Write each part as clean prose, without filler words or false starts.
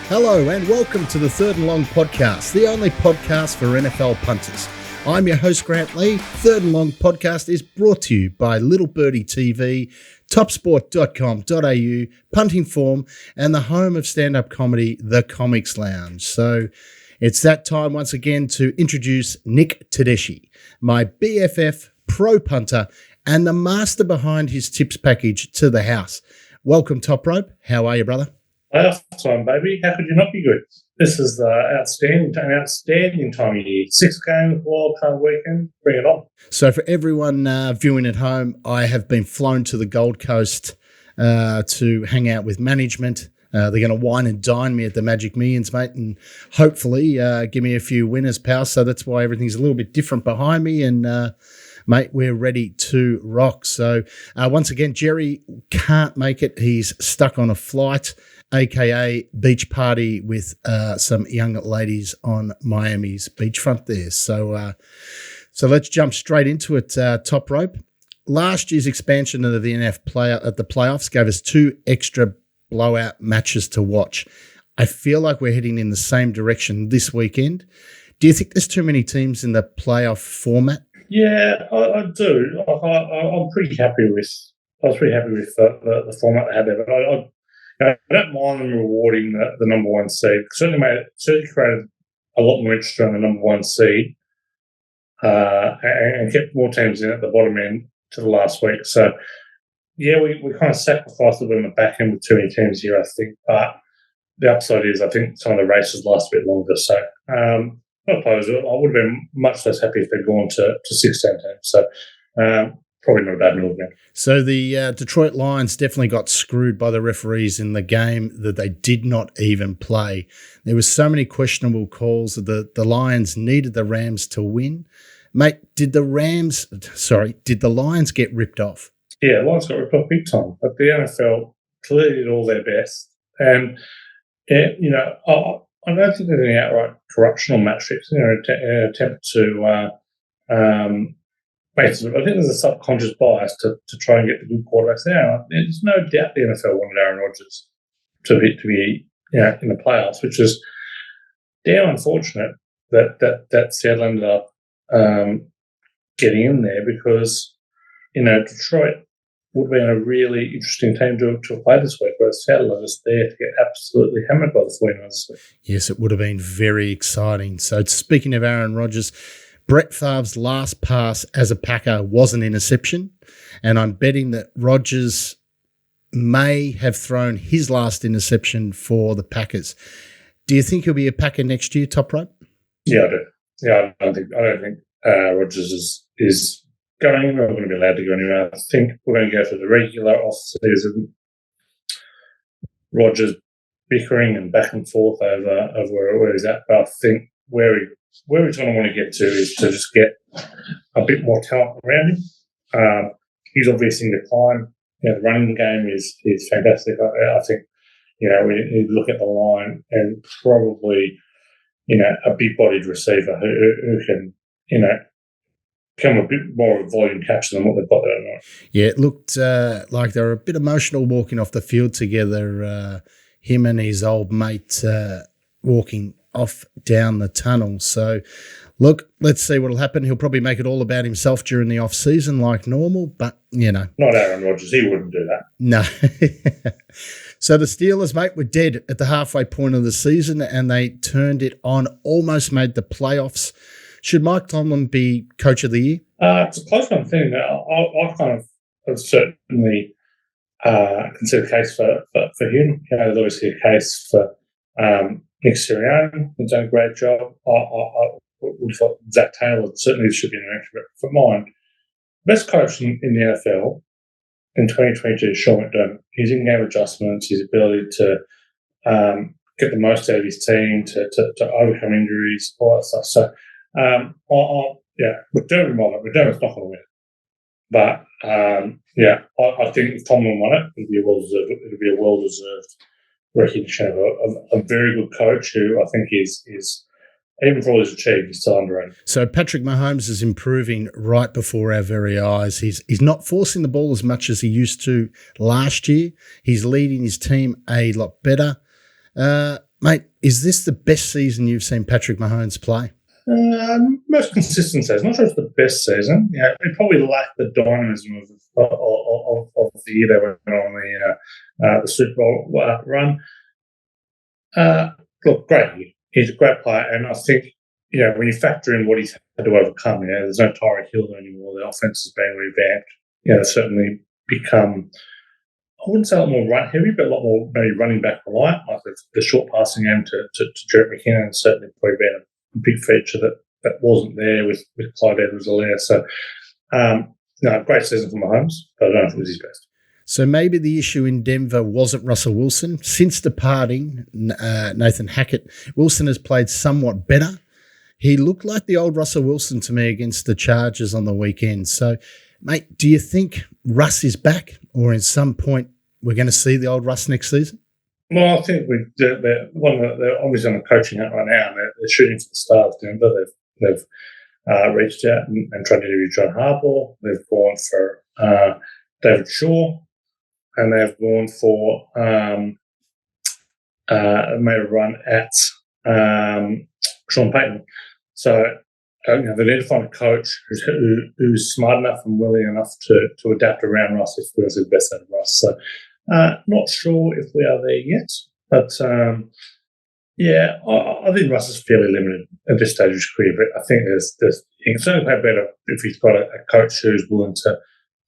Hello and welcome to the Third and Long podcast, the only podcast for NFL punters. I'm your host, Grant Lee. Third and Long podcast is brought to you by Little Birdie TV, topsport.com.au, Punting Form, and the home of stand-up comedy, The Comics Lounge. So it's that time once again to introduce Nick Tedeschi, my BFF, pro punter, and the master behind his tips package to the house. Welcome, Toprope. How are you, brother? Time, baby. How could you not be good? This is an outstanding time of year. 6 games, wild card weekend. Bring it on. So for everyone viewing at home, I have been flown to the Gold Coast to hang out with management. They're going to wine and dine me at the Magic Millions, mate, and hopefully give me a few winners, pal. So that's why everything's a little bit different behind me. And, mate, we're ready to rock. So once again, Jerry can't make it. He's stuck on a flight, a.k.a. beach party with some young ladies on Miami's beachfront there. So let's jump straight into it, Toprope. Last year's expansion of the the playoffs gave us 2 extra blowout matches to watch. I feel like we're heading in the same direction this weekend. Do you think there's too many teams in the playoff format? Yeah, I do. I'm pretty happy with. I was pretty happy with the format they had there, but I don't mind them rewarding the number one seed. Certainly created a lot more interest on the number one seed and kept more teams in at the bottom end to the last week. So, yeah, we kind of sacrificed a bit on the back end with too many teams here, I think. But the upside is I think some of the races last a bit longer. So, I would have been much less happy if they'd gone to 16 teams. So, probably not a bad move now. So the Detroit Lions definitely got screwed by the referees in the game that they did not even play. There was so many questionable calls that the Lions needed the Rams to win. Mate, did the Lions get ripped off? Yeah, the Lions got ripped off big time. But the NFL clearly did all their best. And, I don't think there's any outright corruption on match fixing or an attempt to I think there's a subconscious bias to try and get the good quarterbacks there. There's no doubt the NFL wanted Aaron Rodgers to be in the playoffs, which is damn unfortunate that Seattle ended up getting in there because Detroit would have been a really interesting team to play this week, whereas Seattle are just there to get absolutely hammered by the 49ers this week. Yes, it would have been very exciting. So speaking of Aaron Rodgers, Brett Favre's last pass as a Packer was an interception, and I'm betting that Rodgers may have thrown his last interception for the Packers. Do you think he'll be a Packer next year, Toprope? Yeah, I do. Yeah, I don't think Rodgers is going anywhere. We're going to be allowed to go anywhere. I think we're going to go for the regular off-season. Rodgers bickering and back and forth over where he's at, but I think where he's going to want to get to is to just get a bit more talent around him. He's obviously in decline. The running game is fantastic. I think, we look at the line and probably, a big-bodied receiver who can, become a bit more of a volume catcher than what they've got there tonight. Yeah, it looked like they were a bit emotional walking off the field together, him and his old mate walking off down the tunnel. So, look, let's see what'll happen. He'll probably make it all about himself during the off-season like normal, but, Not Aaron Rodgers. He wouldn't do that. No. So the Steelers, mate, were dead at the halfway point of the season and they turned it on, almost made the playoffs. Should Mike Tomlin be Coach of the Year? It's a close one thing. I kind of certainly consider a case for him. There's obviously a case for Nick Sirianni, who's done a great job. I would have thought Zach Taylor certainly should be in the mix, but for mine, best coach in the NFL in 2022 is Sean McDermott. His in-game adjustments, his ability to get the most out of his team, to overcome injuries, all that stuff. So, McDermott's not going to win it. But, I think if Tomlin won it, it'll be a well-deserved recognition of a very good coach who I think is even for all he's achieved, he's still underrated. So Patrick Mahomes is improving right before our very eyes. He's not forcing the ball as much as he used to last year. He's leading his team a lot better. Mate, is this the best season you've seen Patrick Mahomes play? Most consistent season. Not sure it's the best season. Yeah, we probably lack the dynamism of the year they went on the Super Bowl run. Look, great. He's a great player, and I think when you factor in what he's had to overcome, there's no Tyreek Hill anymore. The offense has been revamped. It's certainly become, I wouldn't say a lot more run heavy, but a lot more maybe running back reliant. Like the short passing game to Jarrett McKinnon has certainly probably been a big feature that wasn't there with Clyde Edwards-Helaire. So, great season for Mahomes, but I don't know if it was his best. So maybe the issue in Denver wasn't Russell Wilson. Since departing Nathan Hackett, Wilson has played somewhat better. He looked like the old Russell Wilson to me against the Chargers on the weekend. So, mate, do you think Russ is back, or at some point we're going to see the old Russ next season? Well, I think they're obviously on a coaching hunt right now, and they're shooting for the stars. Denver, they've reached out and tried to interview John Harbaugh. They've gone for David Shaw, and they've gone for made a run at Sean Payton. So they need to find a coach who's smart enough and willing enough to adapt around Russ if we're going to see the best out of Russ. So not sure if we are there yet, but I think Russ is fairly limited at this stage of his career. But I think he can certainly play better if he's got a coach who's willing to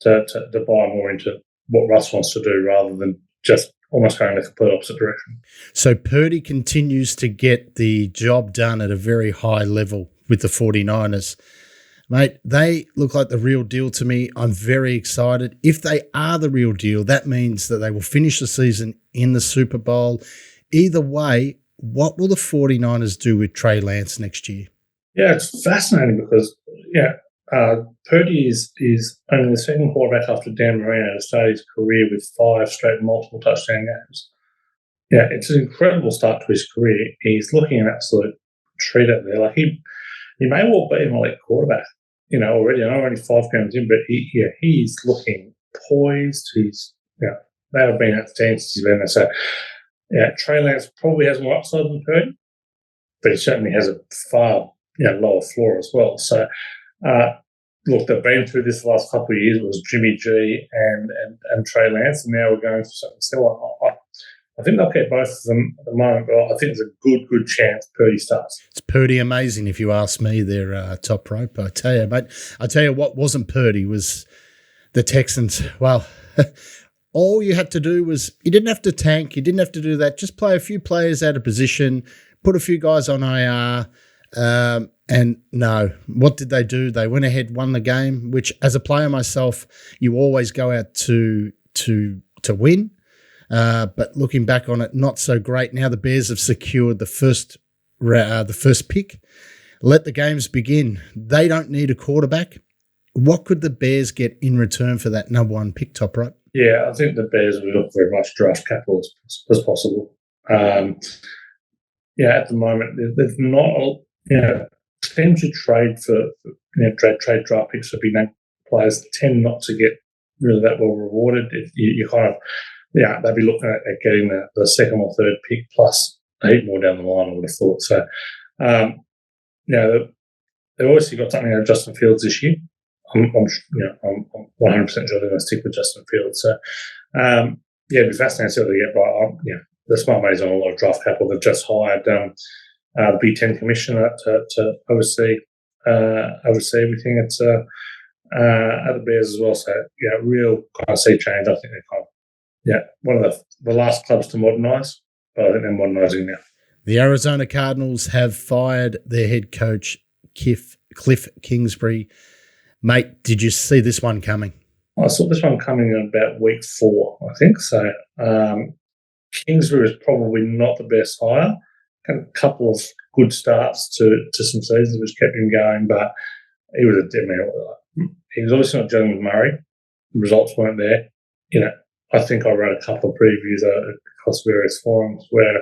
buy more into what Russ wants to do rather than just almost going in the complete opposite direction. So Purdy continues to get the job done at a very high level with the 49ers. Mate, they look like the real deal to me. I'm very excited. If they are the real deal, that means that they will finish the season in the Super Bowl. Either way, what will the 49ers do with Trey Lance next year? Yeah, it's fascinating because, Purdy is only the second quarterback after Dan Marino to start his career with 5 straight multiple touchdown games. Yeah, it's an incredible start to his career. He's looking an absolute treat out there. Like he may well be an elite quarterback, already. I know only 5 games in, but he's looking poised. They have been outstanding since he's been there. So, Trey Lance probably has more upside than Purdy, but he certainly has a far lower floor as well. So, look, they've been through this the last couple of years. It was Jimmy G and Trey Lance, and now we're going through something similar. I think they'll get both of them at the moment, but I think there's a good chance Purdy starts. It's Purdy amazing, if you ask me. They're Toprope, I tell you. But I tell you what wasn't Purdy was the Texans. Well, all you had to do was you didn't have to tank. You didn't have to do that. Just play a few players out of position, put a few guys on IR. And no, what did they do? They went ahead, won the game, which as a player myself, you always go out to win. But looking back on it, not so great. Now the Bears have secured the first pick. Let the games begin. They don't need a quarterback. What could the Bears get in return for that number 1 pick, Toprope? Yeah, I think the Bears will look very much draft capital as possible. At the moment, there's not teams who trade for trade draft picks for big name players tend not to get really that well rewarded. You kind of they'd be looking at getting the second or third pick plus a heap more down the line, I would have thought. So, they've obviously got something out of Justin Fields this year. I'm 100% sure they're going to stick with Justin Fields. So, it'd be fascinating to see what they get. But the smart money's on a lot of draft capital. They've just hired the B10 commissioner to oversee everything at the Bears as well. So, real kind of sea change. I think they're kind of one of the last clubs to modernise, but I think they're modernising now. The Arizona Cardinals have fired their head coach, Cliff Kingsbury. Mate, did you see this one coming? I saw this one coming in about week 4, I think. So Kingsbury was probably not the best hire. Had a couple of good starts to some seasons, which kept him going, but he was he was obviously not dealing with Murray. The results weren't there. I think I wrote a couple of previews across various forums where,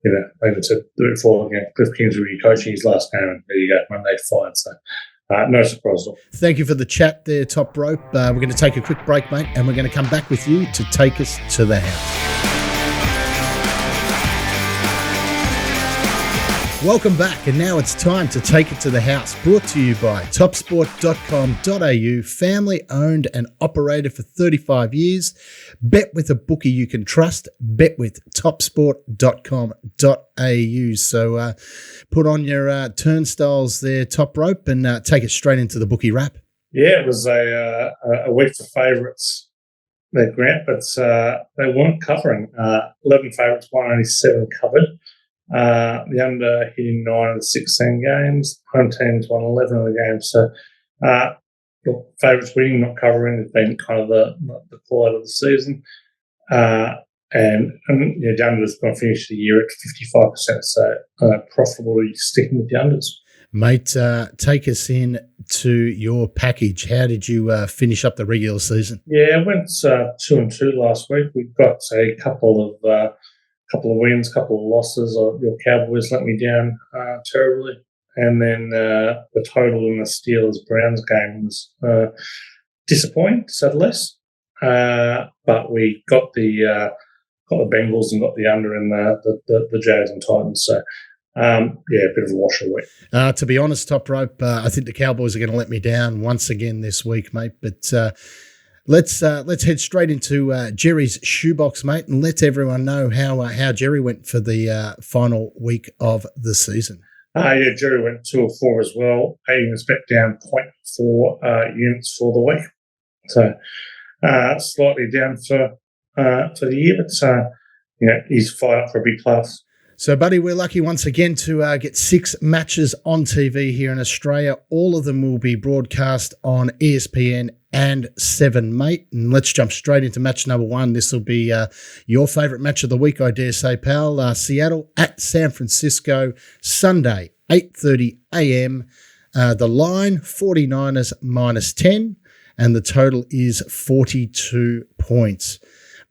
they said do it for Cliff Kingsbury coaching his last game, and there you go, Monday fired. So no surprise at all. Thank you for the chat there, Toprope. We're going to take a quick break, mate, and we're going to come back with you to take us to the house. Welcome back, and now it's time to take it to the house. Brought to you by topsport.com.au, family owned and operated for 35 years. Bet with a bookie you can trust. Bet with topsport.com.au. So put on your turnstiles there, Toprope, and take it straight into the bookie wrap. Yeah, it was a week for favourites there, Grant, but they weren't covering. 11 favourites, won, only 7 covered. The under hitting 9 of the 16 games. Home teams won 11 of the games. So, favourites winning, not covering, has been kind of the call out of the season. The under is going to finish the year at 55%. So, profitable sticking with the unders. Mate, take us in to your package. How did you finish up the regular season? Yeah, I went 2-2 last week. We've got a couple of wins, couple of losses. Your Cowboys let me down terribly. And then the total in the Steelers-Browns game was disappointing, to say the least. But we got the Bengals and got the under in the Jags and Titans. So, a bit of a wash of week. To be honest, Toprope, I think the Cowboys are going to let me down once again this week, mate. But let's head straight into Jerry's shoebox, mate, and let everyone know how Jerry went for the final week of the season. Jerry went 2-4 as well. Even spec down 0.4 units for the week, so slightly down for the year, but he's fired up for a big plus. So, buddy, we're lucky once again to get 6 matches on TV here in Australia. All of them will be broadcast on ESPN and 7, mate. And let's jump straight into match number 1. This will be your favourite match of the week, I dare say, pal. Seattle at San Francisco, Sunday, 8:30 a.m. The line, 49ers -10, and the total is 42 points.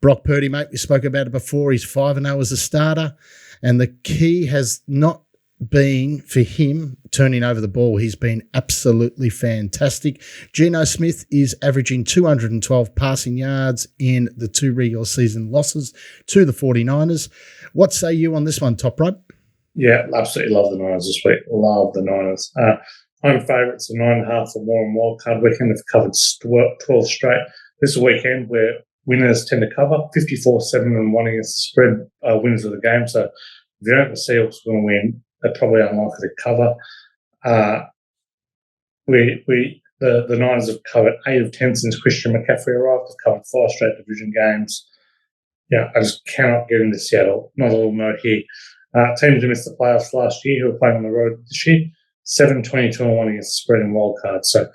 Brock Purdy, mate, we spoke about it before. He's 5-0 as a starter. And the key has not been for him turning over the ball. He's been absolutely fantastic. Geno Smith is averaging 212 passing yards in the 2 regular season losses to the 49ers. What say you on this one, Toprope? Yeah, absolutely love the Niners this week. Love the Niners. Home favourites are 9.5 or more in wildcard weekend. They've covered 12 straight. This is a weekend where winners tend to cover 54-7-1 against the spread winners of the game. So if you don't think the Seahawks are going to win, they're probably unlikely to cover. The Niners have covered 8 of 10 since Christian McCaffrey arrived. They've covered 5 straight division games. I just cannot get into Seattle. Not a little note here. Teams who missed the playoffs last year who are playing on the road this year, 7-22-1 against the spread in wildcard. So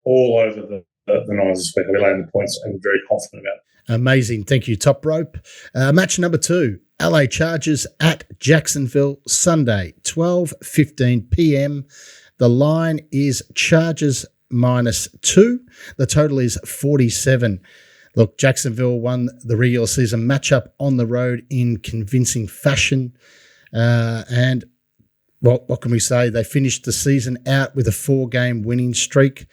all over the Niners this week. I'll be laying the points and very confident about it. Amazing. Thank you, Toprope. Match number 2, LA Chargers at Jacksonville, Sunday, 12:15 p.m. The line is Chargers -2. The total is 47. Look, Jacksonville won the regular season matchup on the road in convincing fashion. And what can we say? They finished the season out with a 4-game winning streak.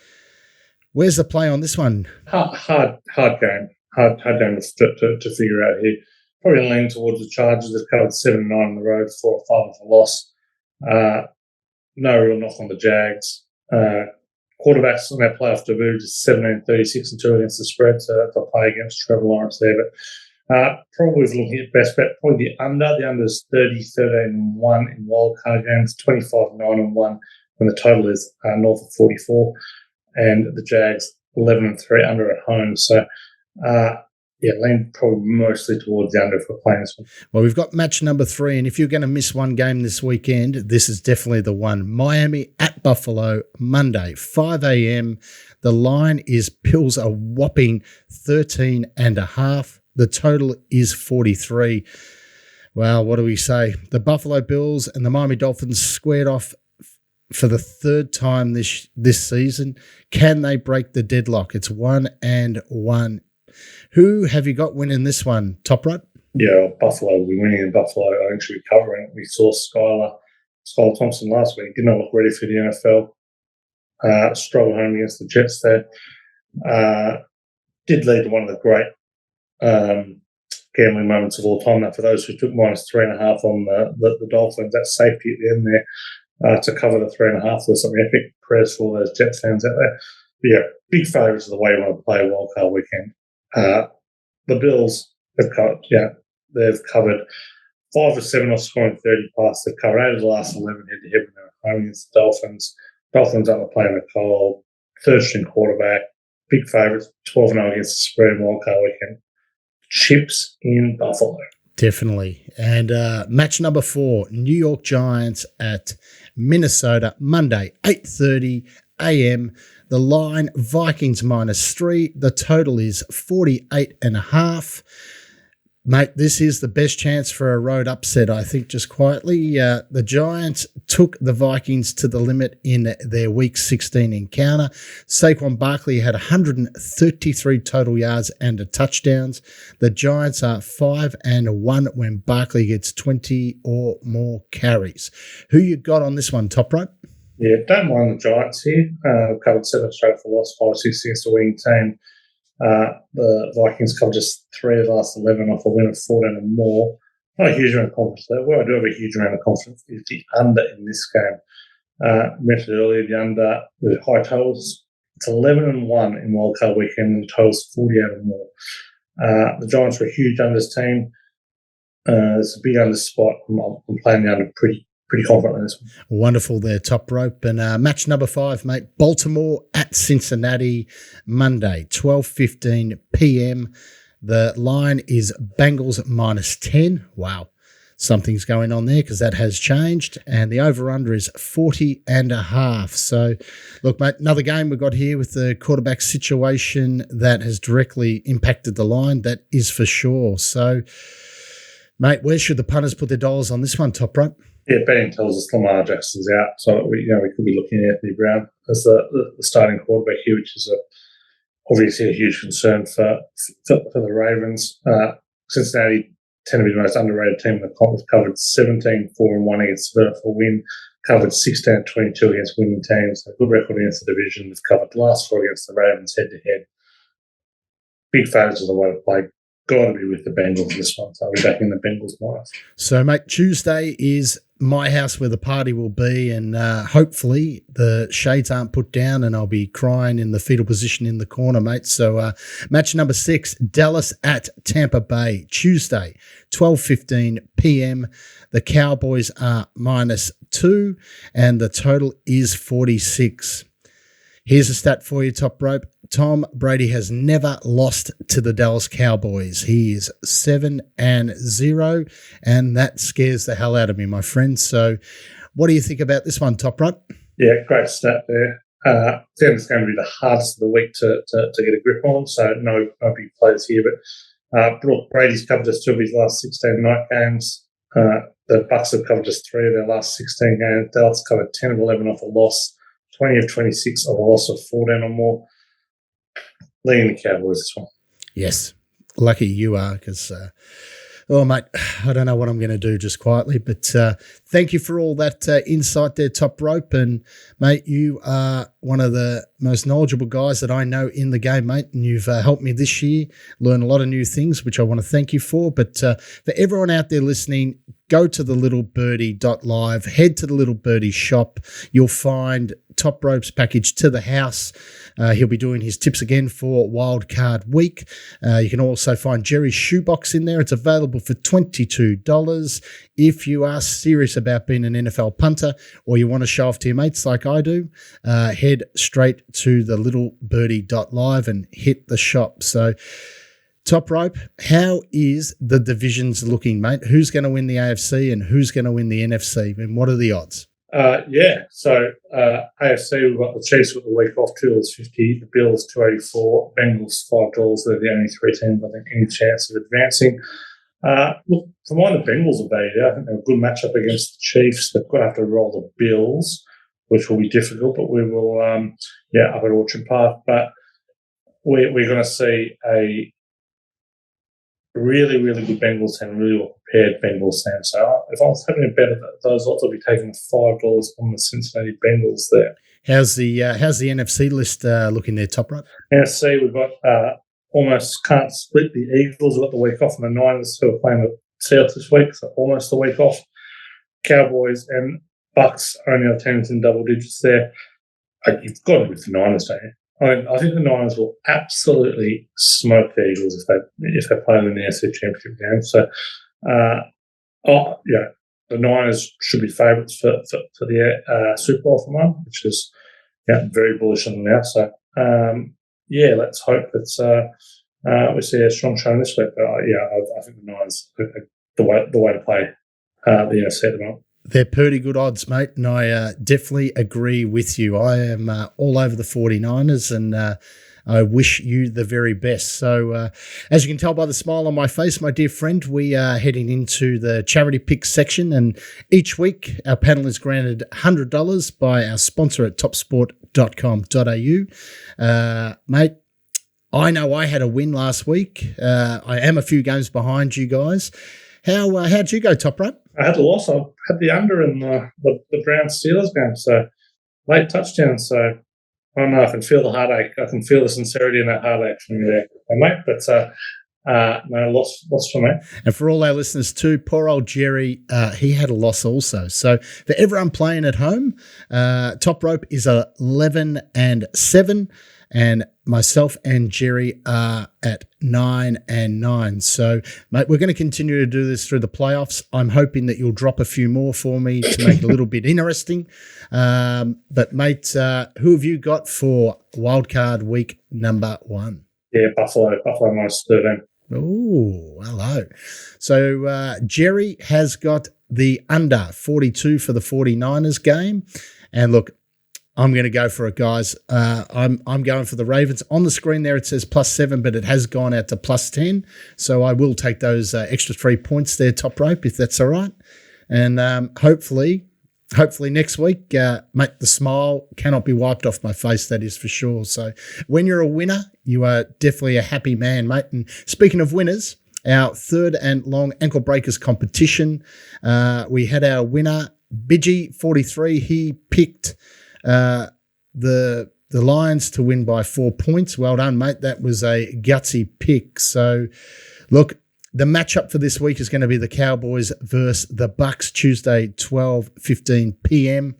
Where's the play on this one? Hard game. Hard game to figure out here. Probably lean towards the Chargers. They've covered 7-9 on the road, 4 or 5 for loss. No real knock on the Jags. Quarterbacks on their playoff debut, just 17-36-2 against the spread, so that's a play against Trevor Lawrence there. But probably looking at best bet, probably the under. The under is 30-13-1 in wildcard games, 25-9-1 when the total is north of 44. And the Jags 11-3 under at home. So, lean probably mostly towards the under for playing this one. Well, we've got match number 3, and if you're going to miss one game this weekend, this is definitely the one. Miami at Buffalo, Monday, 5 a.m. The line is Bills a whopping 13.5. The total is 43. Well, what do we say? The Buffalo Bills and the Miami Dolphins squared off for the 3rd time this season. Can they break the deadlock? It's 1-1. Who have you got winning this one, Toprope? Yeah, Buffalo will be winning in Buffalo. I think should be covering it. We saw Skylar Thompson last week. Did not look ready for the NFL. Struggled home against the Jets there. Did lead to one of the great gambling moments of all time. Now, for those who took -3.5 on the Dolphins, that's safety at the end there to cover the 3.5 was something epic prayers for all those Jets fans out there. But yeah, big favourites of the way you want to play wildcard weekend. The Bills have covered. Yeah, they've covered 5 of 7 off scoring 30 plus. They've covered 8 of the last 11 head-to-head when they were home against the Dolphins. Dolphins up to playing the cold. Third-string quarterback. Big favourites. 12-0 against the spread in wildcard weekend. Chips in Buffalo. Definitely. And match number 4, New York Giants at Minnesota, Monday, 8:30 a.m. The line, Vikings -3. The total is 48.5. Mate, this is the best chance for a road upset, I think, just quietly. The Giants took the Vikings to the limit in their Week 16 encounter. Saquon Barkley had 133 total yards and touchdowns. The Giants are 5-1 when Barkley gets 20 or more carries. Who you got on this one, Toprope? Yeah, don't mind the Giants here. Covered 7 straight for loss, 5-6 against the winning team. The Vikings covered just 3 of the last 11 off a win of 14 or more. Not a huge amount of confidence there. Where I do have a huge amount of confidence is the under in this game. Mentioned earlier, the under with high totals. It's 11-1 in wildcard weekend, and the total's 48 or more. The Giants were a huge unders team. It's a big under spot. I'm playing the under pretty confident in this one. Wonderful there, Toprope. And match number 5, mate, Baltimore at Cincinnati, Monday, 12:15 p.m. The line is Bengals -10. Wow, something's going on there because that has changed. And the over-under is 40.5. So, look, mate, another game we've got here with the quarterback situation that has directly impacted the line. That is for sure. So, mate, where should the punters put their dollars on this one, Toprope? Yeah, betting tells us Lamar Jackson's out, so we could be looking at Anthony Brown as the starting quarterback here, which is obviously a huge concern for the Ravens. Cincinnati tend to be the most underrated team in the conference. Covered 17-4-1 against the for win. Covered 16-22 against winning teams. A good record against the division. They've covered the last 4 against the Ravens head to head. Big favourites of the way to play. Got to be with the Bengals this one, so I'll be back in the Bengals minus. So, mate, Tuesday is my house where the party will be, and hopefully the shades aren't put down and I'll be crying in the fetal position in the corner, mate. So, match number 6, Dallas at Tampa Bay, Tuesday, 12:15 p.m. The Cowboys are -2, and the total is 46. Here's a stat for you, Toprope. Tom Brady has never lost to the Dallas Cowboys. He is 7-0, and that scares the hell out of me, my friend. So what do you think about this one, Toprope? Yeah, great stat there. I think it's going to be the hardest of the week to get a grip on, so no big plays here. But Brady's covered just 2 of his last 16 night games. The Bucks have covered just 3 of their last 16 games. Dallas covered 10 of 11 off a loss, 20 of 26 of a loss of 14 or more. Leading the Cowboys this one. Yes. Lucky you are because, mate, I don't know what I'm going to do just quietly. But thank you for all that insight there, Toprope. And, mate, you are one of the most knowledgeable guys that I know in the game, mate. And you've helped me this year learn a lot of new things, which I want to thank you for. But for everyone out there listening, go to the littlebirdie.live, head to the Little Birdie shop. You'll find Toprope's package to the house. He'll be doing his tips again for Wild Card Week. You can also find Jerry's shoebox in there. It's available for $22. If you are serious about being an NFL punter or you want to show off to your mates like I do, head straight to the littlebirdie.live and hit the shop. So, Toprope, how is the divisions looking, mate? Who's going to win the AFC and who's going to win the NFC? And what are the odds? So AFC, we've got the Chiefs with the week off, $2.50, the Bills $2.84, Bengals $5. They're the only 3 teams I think any chance of advancing. Look, for mine, the Bengals are valued. I think they're a good matchup against the Chiefs. They're going to have to roll the Bills, which will be difficult, but we will, up at Orchard Park. But we're going to see a really, really good Bengals team, really well prepared Bengals team. So if I was having a bet at those odds, I'd be taking $5 on the Cincinnati Bengals there. How's the NFC list looking there, Toprope? NFC, we've got almost can't split the Eagles. We've got the week off, and the Niners who are playing the Seahawks this week, so almost a week off. Cowboys and Bucks are only other teams in double digits there. You've got to be with the Niners, don't you? I think the Niners will absolutely smoke the Eagles if they play in the NFC Championship game. So, the Niners should be favourites for the Super Bowl for one, which is very bullish on them now. So, let's hope that we see a strong showing this week. But I think the Niners are the way to play the NFC at the moment. They're pretty good odds, mate, and I definitely agree with you. I am all over the 49ers, and I wish you the very best. So as you can tell by the smile on my face, my dear friend, we are heading into the charity picks section, and each week our panel is granted $100 by our sponsor at topsport.com.au. Mate, I know I had a win last week. I am a few games behind you guys. How'd you go, Toprope? I had a loss. I had the under in the Browns Steelers game, so late touchdown. So I don't know. I can feel the heartache. I can feel the sincerity in that heartache from you there, mate. But no, loss for me. And for all our listeners too, poor old Jerry, he had a loss also. So for everyone playing at home, Toprope is 11-7. And myself and Jerry are at 9-9. So, mate, we're going to continue to do this through the playoffs. I'm hoping that you'll drop a few more for me to make it a little bit interesting. But, mate, who have you got for wildcard week number 1? Yeah, Buffalo minus 13. Oh, hello. So, Jerry has got the under 42 for the 49ers game. And look, I'm going to go for it, guys. I'm going for the Ravens. On the screen there, it says +7, but it has gone out to +10. So I will take those extra 3 points there, Toprope, if that's all right. And hopefully next week, mate, the smile cannot be wiped off my face, that is for sure. So when you're a winner, you are definitely a happy man, mate. And speaking of winners, our third and long ankle breakers competition, we had our winner, Bidgie 43. He picked the Lions to win by 4 points. Well done, mate. That was a gutsy pick. So, look, the matchup for this week is going to be the Cowboys versus the Bucks, Tuesday, 12:15 p.m.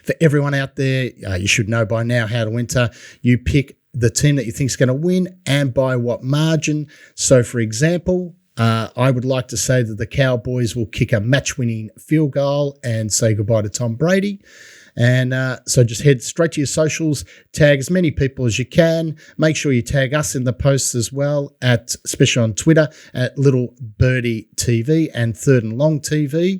For everyone out there, you should know by now how to enter. You pick the team that you think is going to win and by what margin. So, for example, I would like to say that the Cowboys will kick a match-winning field goal and say goodbye to Tom Brady. And so just head straight to your socials, tag as many people as you can. Make sure you tag us in the posts as well, especially on Twitter, at Little Birdie TV and Third and Long TV.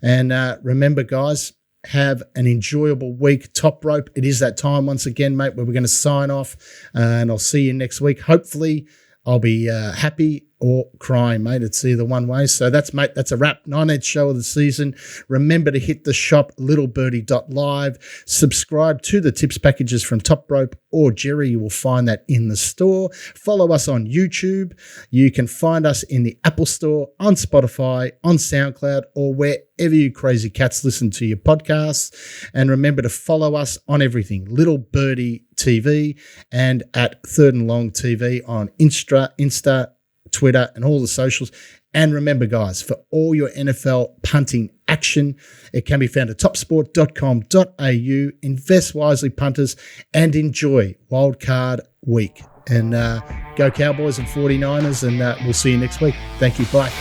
And remember, guys, have an enjoyable week. Toprope, it is that time once again, mate, where we're going to sign off. And I'll see you next week. Hopefully, I'll be happy or crying, mate. It's either one way. So that's a wrap. 9th show of the season. Remember to hit the shop, littlebirdie.live. Subscribe to the tips packages from Toprope or Jerry. You will find that in the store. Follow us on YouTube. You can find us in the Apple Store, on Spotify, on SoundCloud, or wherever you crazy cats listen to your podcasts. And remember to follow us on everything, Little Birdie TV and at Third and Long TV on Insta, Twitter, and all the socials. And remember, guys, for all your NFL punting action, it can be found at topsport.com.au. Invest wisely, punters, and enjoy Wildcard Week. And go Cowboys and 49ers, and we'll see you next week. Thank you. Bye.